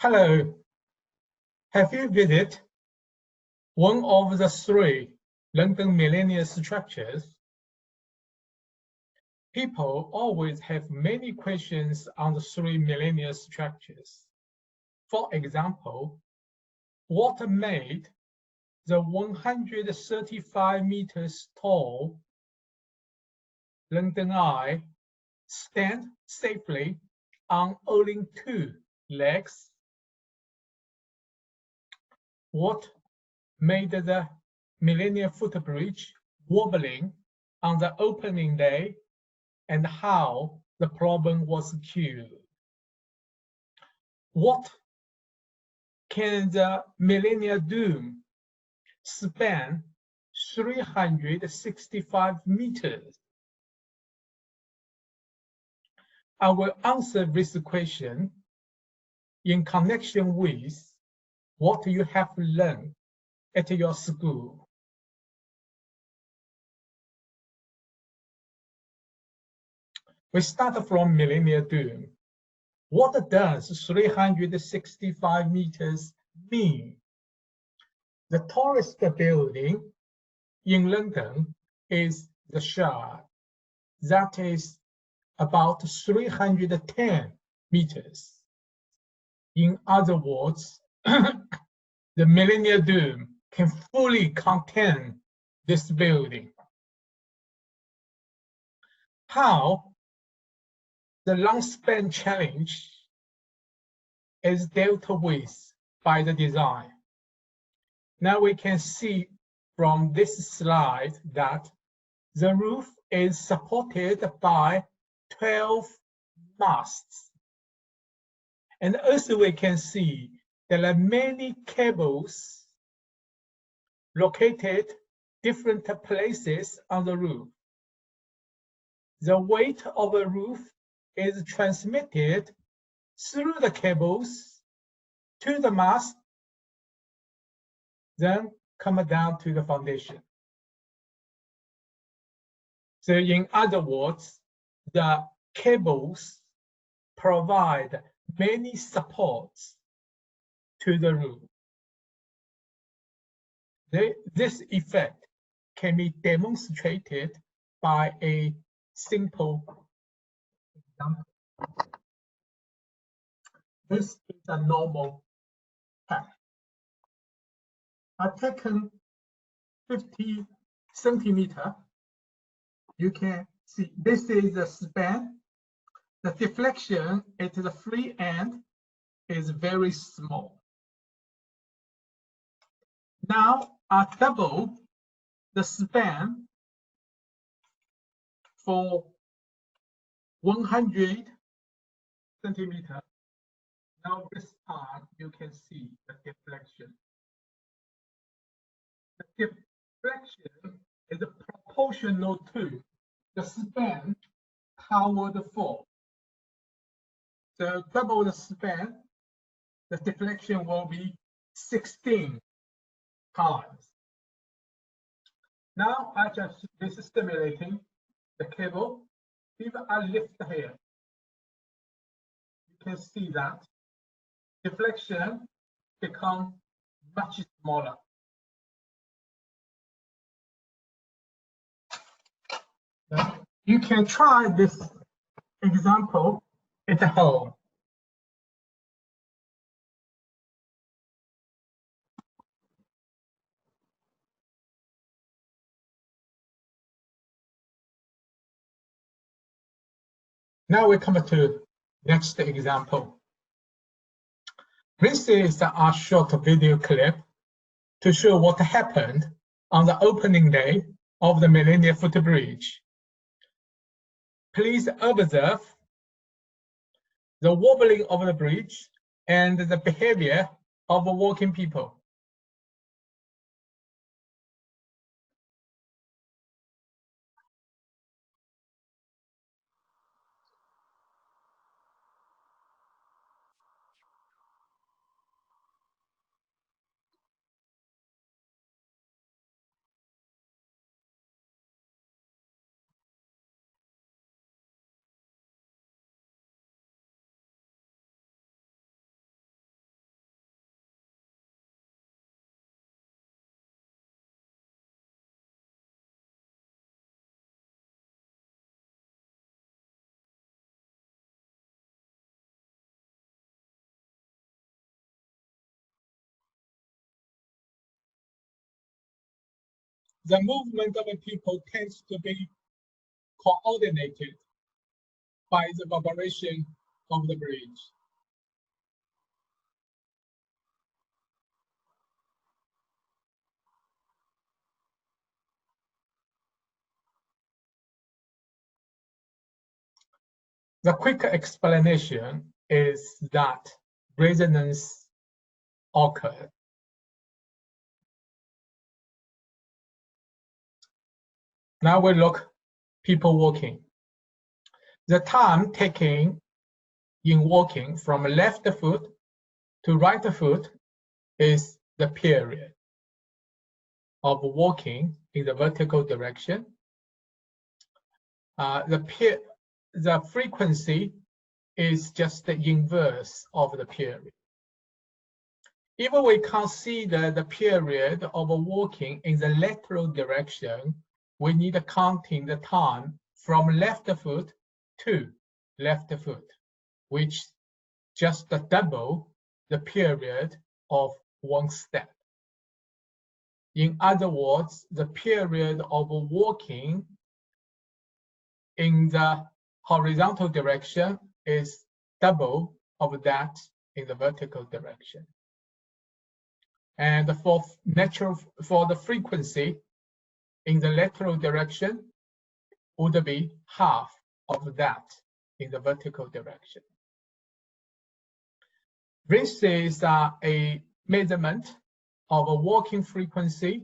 Hello, have you visited one of the three London Millennium structures? People always have many questions on the three Millennium structures. For example, what made the 135 meters tall London Eye stand safely on only two legs? What made the Millennium Footbridge wobbling on the opening day, and how the problem was cured? What can the Millennium Dome span 365 meters? I will answer this question in connection with what you have learned at your school. We start from Millennium Dome. What does 365 meters mean? The tallest building in London is the Shard. That is about 310 meters. In other words, the Millennium Dome can fully contain this building. How the long span challenge is dealt with by the design. Now we can see from this slide that the roof is supported by 12 masts. And also we can see there are many cables located different places on the roof. The weight of the roof is transmitted through the cables to the mast, then come down to the foundation. So in other words, the cables provide many supports to the roof. This effect can be demonstrated by a simple example. This is a normal path. I've taken 50 centimeters. You can see this is the span. The deflection at the free end is very small. Now I double the span for 100 centimeters. Now this part you can see the deflection. The deflection is proportional to the span toward 4. So double the span, the deflection will be 16 times. Now I just stimulating the cable. If I lift here, you can see that deflection becomes much smaller. You can try this example at home. Now we come to next example. This is a short video clip to show what happened on the opening day of the Millennium Footbridge. Please observe the wobbling of the bridge and the behavior of walking people. the movement of people tends to be coordinated by the vibration of the bridge. The quick explanation is that resonance occurred. Now we look people walking. The time taken in walking from left foot to right foot is the period of walking in the vertical direction. The frequency is just the inverse of the period. If we consider the period of walking in the lateral direction, we need counting the time from left foot to left foot, which just double the period of one step. In other words, the period of walking in the horizontal direction is double of that in the vertical direction. And for the frequency in the lateral direction would be half of that in the vertical direction. This is a measurement of a walking frequency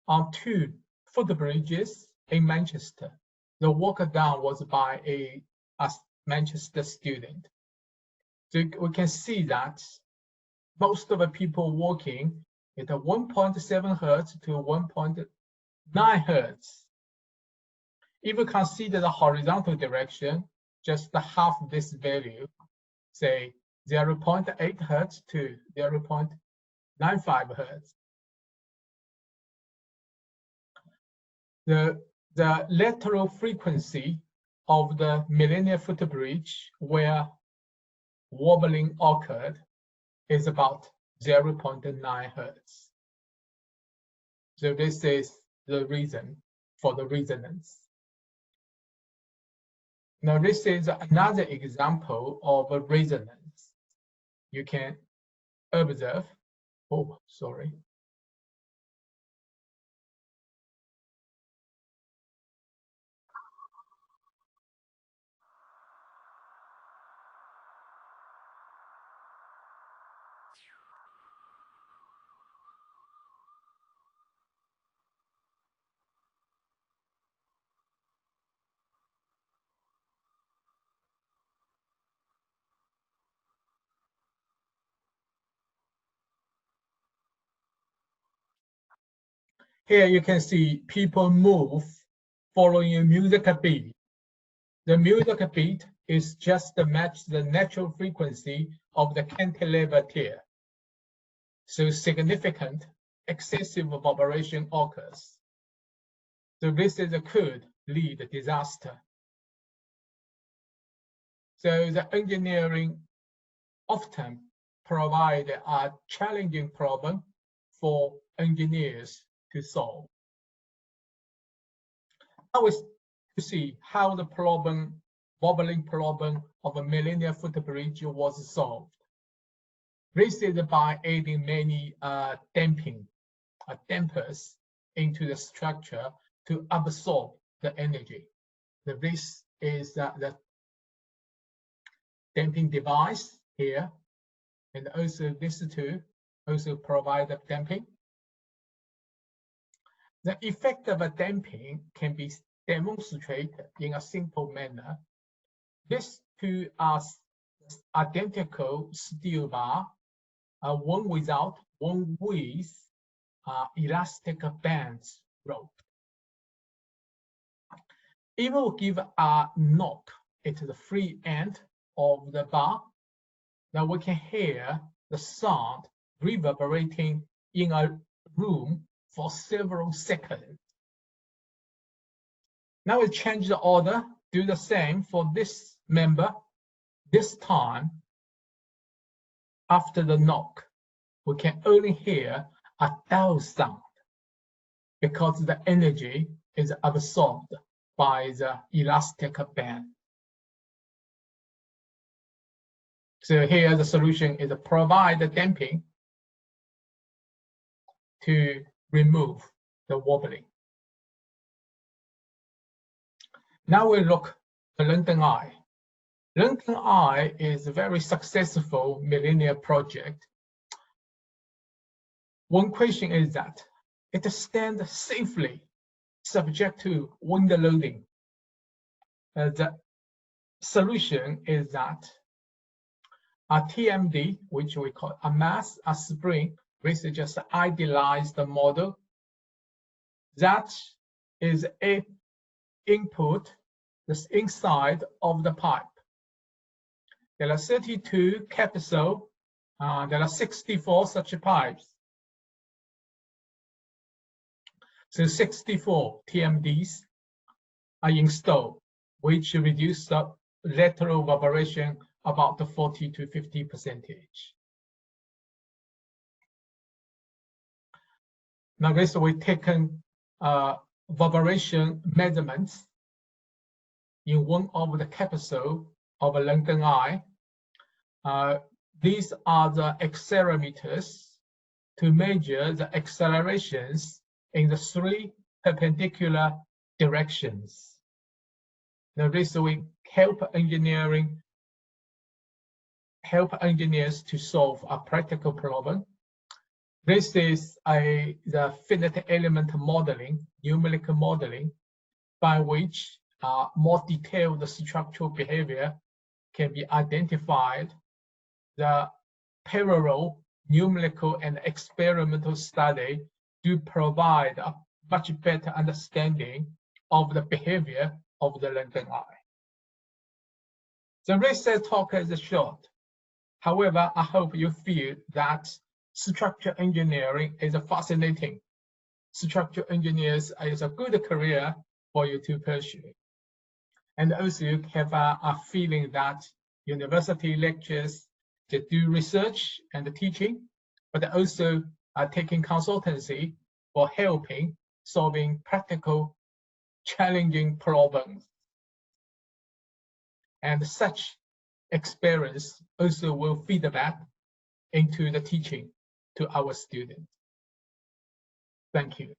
on 2 footbridges in Manchester. The walk down was by a Manchester student. So we can see that most of the people walking at 1.7 Hertz to 1.9 Hertz. If we consider the horizontal direction, just half this value, say 0.8 Hertz to 0.95 Hertz. The lateral frequency of the Millennium Footbridge where wobbling occurred is about 0.9 Hertz. So this is the reason for the resonance. Now this is another example of a resonance. You can observe, oh, sorry. Here you can see people move following a music beat. The music beat is just to match the natural frequency of the cantilever tier. So significant excessive vibration occurs. So this could lead to disaster. So the engineering often provide a challenging problem for engineers to solve. Now we see how the wobbling problem of a Millennium Footbridge was solved. This is by adding many dampers into the structure to absorb the energy. This is the damping device here, and also this too also provide the damping. The effect of a damping can be demonstrated in a simple manner. These two are identical steel bar, one without, one with elastic bands rope. If we give a knock at the free end of the bar, now we can hear the sound reverberating in a room for several seconds. Now we change the order, do the same for this member. This time, after the knock, we can only hear a dull sound because the energy is absorbed by the elastic band. So here the solution is provide the damping to remove the wobbling. Now we look at London Eye. London Eye is a very successful Millennium project. One question is that it stands safely subject to wind loading. The solution is that a TMD, which we call a mass, a spring, this is just an idealized model. That is a input that's inside of the pipe. There are 32 capsules. There are 64 such pipes. So 64 TMDs are installed, which reduce the lateral vibration about the 40 to 50%. Now this we've taken vibration measurements in one of the capsules of a London Eye. These are the accelerometers to measure the accelerations in the 3 perpendicular directions. Now this will help engineers to solve a practical problem. This is the finite element modeling, numerical modeling, by which more detailed structural behavior can be identified. The parallel numerical and experimental study do provide a much better understanding of the behavior of the London Eye. The research talk is short. However, I hope you feel that structural engineering is fascinating. Structural engineers is a good career for you to pursue. And also you have a feeling that university lectures, they do research and teaching, but also taking consultancy for helping solving practical, challenging problems. And such experience also will feed back into the teaching to our students. Thank you.